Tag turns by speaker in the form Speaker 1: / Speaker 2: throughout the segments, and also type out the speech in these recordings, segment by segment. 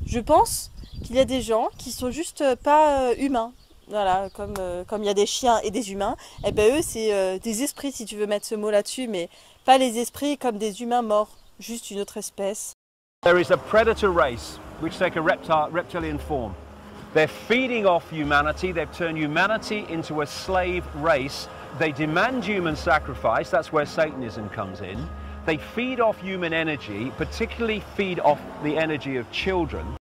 Speaker 1: Je pense qu'il y a des gens qui sont juste pas humains. Voilà, comme il y a des chiens et des humains, et ben eux c'est des esprits si tu veux mettre ce mot là-dessus, mais pas les esprits comme des humains morts, juste une autre espèce.
Speaker 2: There is a predator race which take a reptilian form. They're feeding off humanity, they've turned humanity into a slave race. They demand human sacrifice, that's where Satanism comes in. They feed off human energy, particularly feed off the energy of children.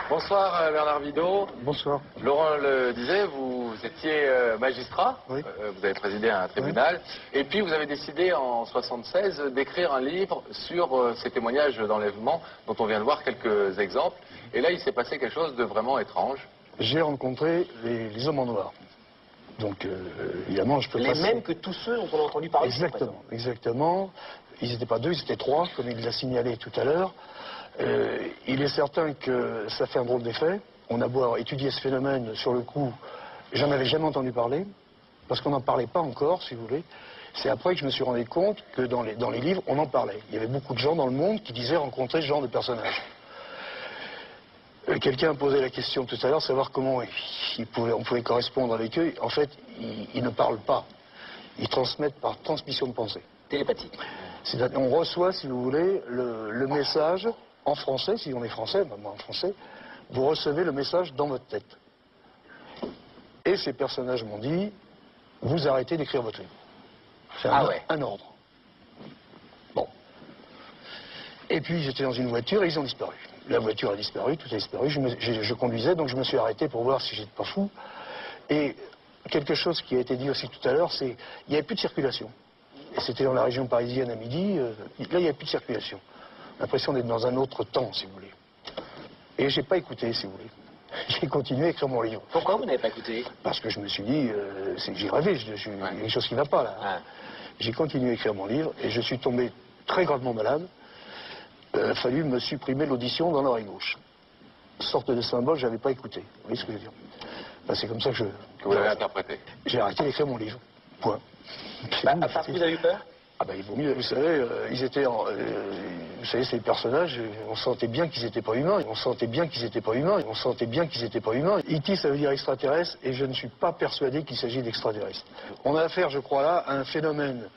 Speaker 3: Bonsoir Bernard Vidot.
Speaker 4: Bonsoir.
Speaker 3: Laurent le disait, vous étiez magistrat,
Speaker 4: oui.
Speaker 3: Vous avez présidé un tribunal, oui. Et puis vous avez décidé en 1976 d'écrire un livre sur ces témoignages d'enlèvement dont on vient de voir quelques exemples. Et là il s'est passé quelque chose de vraiment étrange.
Speaker 4: J'ai rencontré les hommes en noir. Donc évidemment je peux pas...
Speaker 5: Les mêmes que tous ceux dont on a entendu parler.
Speaker 4: Exactement, exactement. Ils n'étaient pas deux, ils étaient trois, comme il l'a signalé tout à l'heure. Il est certain que ça fait un drôle d'effet. On a beau étudier ce phénomène sur le coup, j'en avais jamais entendu parler, parce qu'on n'en parlait pas encore, si vous voulez. C'est après que je me suis rendu compte que dans les livres, on en parlait. Il y avait beaucoup de gens dans le monde qui disaient rencontrer ce genre de personnages. Quelqu'un a posé la question tout à l'heure, savoir comment on pouvait correspondre avec eux. En fait, ils ne parlent pas. Ils transmettent par transmission de pensée.
Speaker 5: Télépathique.
Speaker 4: On reçoit, si vous voulez, le message en français, si on est français, moi en français, vous recevez le message dans votre tête. Et ces personnages m'ont dit, vous arrêtez d'écrire votre livre. C'est un ordre. Bon. Et puis j'étais dans une voiture et ils ont disparu. La voiture a disparu, tout a disparu. Je conduisais, donc je me suis arrêté pour voir si j'étais pas fou. Et quelque chose qui a été dit aussi tout à l'heure, c'est qu'il n'y avait plus de circulation. Et c'était dans la région parisienne à midi. Là, il n'y a plus de circulation. L'impression d'être dans un autre temps, si vous voulez. Et j'ai pas écouté, si vous voulez. J'ai continué à écrire mon livre.
Speaker 5: Pourquoi vous n'avez pas écouté?
Speaker 4: Parce que je me suis dit, j'ai rêvé, il y a quelque chose qui ne va pas là. Ah. J'ai continué à écrire mon livre et je suis tombé très gravement malade. Il a fallu me supprimer l'audition dans l'oreille gauche. Sorte de symbole, je n'avais pas écouté. Vous voyez ce que je veux dire? Ben, c'est comme ça que
Speaker 3: vous l'avez interprété.
Speaker 4: J'ai arrêté d'écrire mon livre. Point.
Speaker 5: Parce que vous avez eu peur?
Speaker 4: Ah ben il vaut mieux, vous savez, ils étaient vous savez, ces personnages, on sentait bien qu'ils n'étaient pas humains, on sentait bien qu'ils n'étaient pas humains, on sentait bien qu'ils n'étaient pas humains. E.T. ça veut dire extraterrestre, et je ne suis pas persuadé qu'il s'agit d'extraterrestres. On a affaire, je crois là, à un phénomène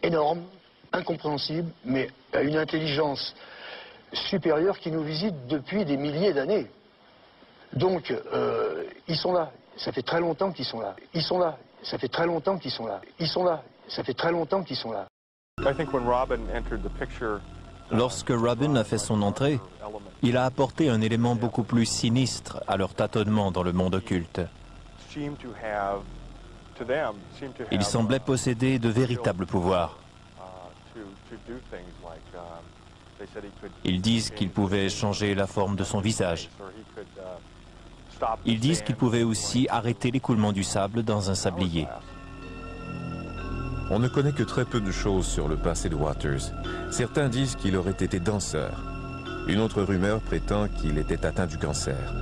Speaker 4: énorme, incompréhensible, mais à une intelligence supérieure qui nous visite depuis des milliers d'années. Donc, ils sont là, ça fait très longtemps qu'ils sont là. Ils sont là, ça fait très longtemps qu'ils sont là. Ils sont là, ça fait très longtemps qu'ils sont là.
Speaker 6: Lorsque Robin a fait son entrée, il a apporté un élément beaucoup plus sinistre à leur tâtonnement dans le monde occulte. Il semblait posséder de véritables pouvoirs. Ils disent qu'il pouvait changer la forme de son visage. Ils disent qu'il pouvait aussi arrêter l'écoulement du sable dans un sablier.
Speaker 7: On ne connaît que très peu de choses sur le passé de Waters. Certains disent qu'il aurait été danseur. Une autre rumeur prétend qu'il était atteint du cancer.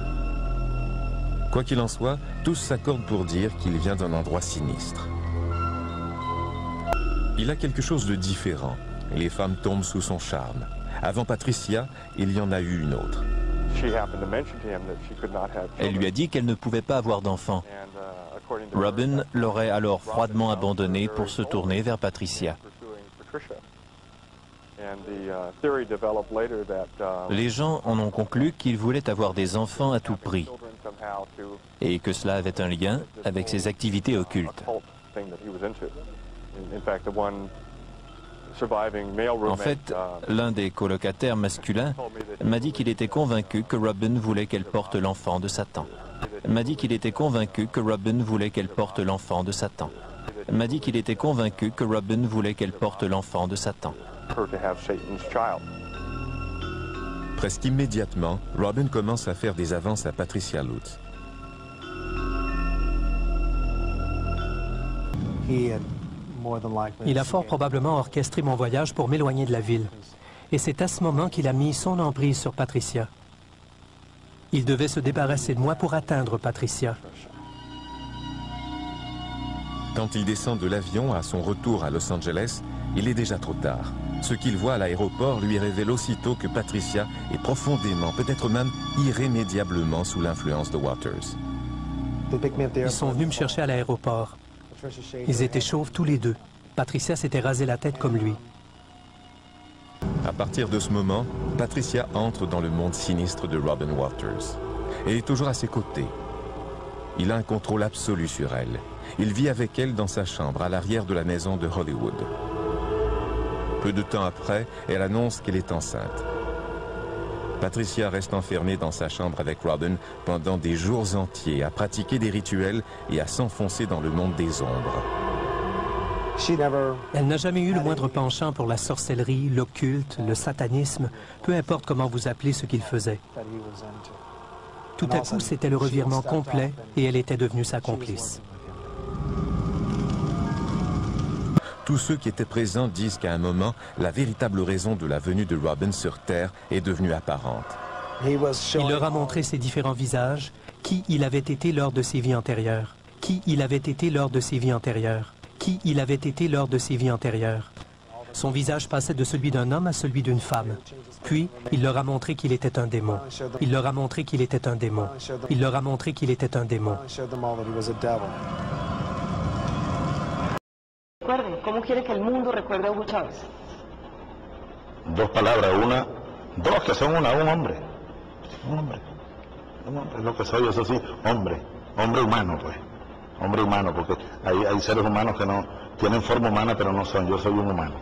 Speaker 7: Quoi qu'il en soit, tous s'accordent pour dire qu'il vient d'un endroit sinistre. Il a quelque chose de différent. Les femmes tombent sous son charme. Avant Patricia, il y en a eu une autre.
Speaker 6: Elle lui a dit qu'elle ne pouvait pas avoir d'enfant. Robin l'aurait alors froidement abandonnée pour se tourner vers Patricia. Les gens en ont conclu qu'il voulait avoir des enfants à tout prix et que cela avait un lien avec ses activités occultes. En fait, l'un des colocataires masculins m'a dit qu'il était convaincu que Robin voulait qu'elle porte l'enfant de Satan. M'a dit qu'il était convaincu que Robin voulait qu'elle porte l'enfant de Satan. M'a dit qu'il était convaincu que Robin voulait qu'elle porte l'enfant de Satan.
Speaker 7: Presque immédiatement, Robin commence à faire des avances à Patricia Lutz.
Speaker 8: Il a fort probablement orchestré mon voyage pour m'éloigner de la ville. Et c'est à ce moment qu'il a mis son emprise sur Patricia. Il devait se débarrasser de moi pour atteindre Patricia.
Speaker 7: Quand il descend de l'avion à son retour à Los Angeles, il est déjà trop tard. Ce qu'il voit à l'aéroport lui révèle aussitôt que Patricia est profondément, peut-être même irrémédiablement sous l'influence de Waters.
Speaker 8: Ils sont venus me chercher à l'aéroport. Ils étaient chauves tous les deux. Patricia s'était rasé la tête comme lui.
Speaker 7: À partir de ce moment, Patricia entre dans le monde sinistre de Robin Waters. Elle est toujours à ses côtés. Il a un contrôle absolu sur elle. Il vit avec elle dans sa chambre à l'arrière de la maison de Hollywood. Peu de temps après, elle annonce qu'elle est enceinte. Patricia reste enfermée dans sa chambre avec Robin pendant des jours entiers à pratiquer des rituels et à s'enfoncer dans le monde des ombres.
Speaker 8: Elle n'a jamais eu le moindre penchant pour la sorcellerie, l'occulte, le satanisme, peu importe comment vous appelez ce qu'il faisait. Tout à coup, c'était le revirement complet et elle était devenue sa complice.
Speaker 7: Tous ceux qui étaient présents disent qu'à un moment, la véritable raison de la venue de Robin sur Terre est devenue apparente.
Speaker 8: Il leur a montré ses différents visages, qui il avait été lors de ses vies antérieures, qui il avait été lors de ses vies antérieures, qui il avait été lors de ses vies antérieures. Son visage passait de celui d'un homme à celui d'une femme. Puis, il leur a montré qu'il était un démon. Il leur a montré qu'il était un démon. Il leur a montré qu'il était un démon.
Speaker 9: ¿Cómo quiere que el mundo recuerde a Hugo Chávez?
Speaker 10: Dos palabras, dos que son un hombre. Un hombre, es lo que soy, eso sí, hombre humano, pues. Hombre humano, porque hay seres humanos que no tienen forma humana, pero no son, yo soy un humano.